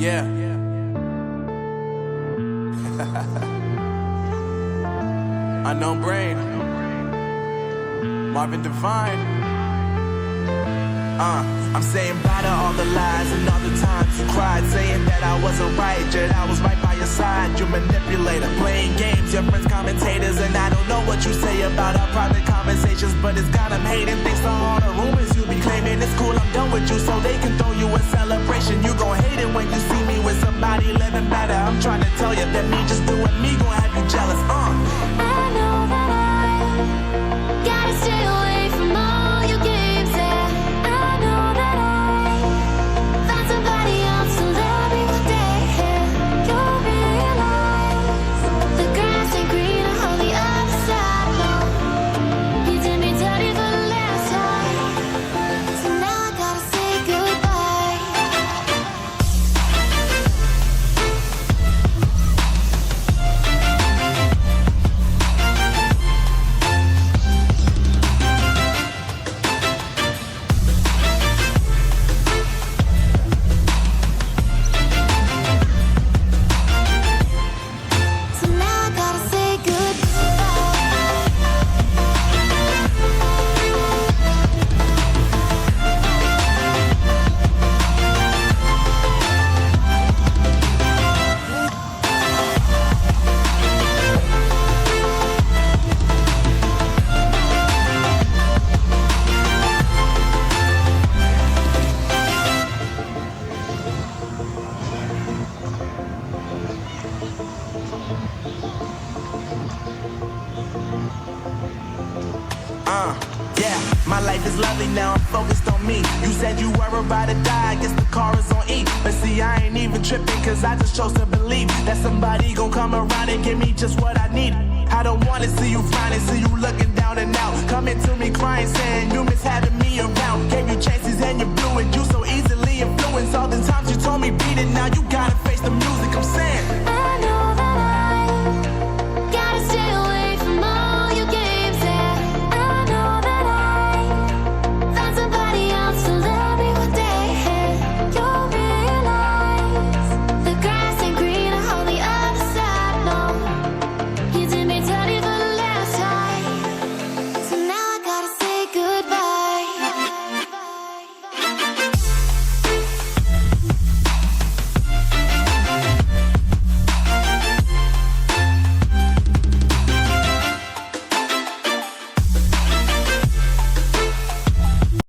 Yeah. Unknown Brain. Marvin Divine. I'm saying bye to all the lies and all the times you cried, saying that I wasn't right, yet I was right by your side. You manipulator, playing games, your friends commentators, and I don't know what you say about our private conversations, but it's got them hating thanks to all the rumors you be claiming. It's cool, I'm done with you, so they can throw you a celebration. You gon' hate it when you see me with somebody living better. I'm trying to tell you that me just doing me gon' have you jealous. I know that I gotta stay away from all your games, yeah. I know that I found somebody else to love me one day, yeah. You'll realize the grass ain't greener on the other side, no. You did me dirty for the last time, so now I gotta say goodbye. So now I gotta say goodbye. Yeah, my life is lovely now, I'm focused on me. You said you were about to die, I guess the car is on E. But see, I ain't even tripping, cause I just chose to believe that somebody gon' come around and give me just what I need. I don't wanna see you frowning, see you looking down and out, coming to me crying, saying you miss having me around. Gave you chances and you blew it, you so easily influenced. All the times you told me beat it, now you gotta face the music. I'm saying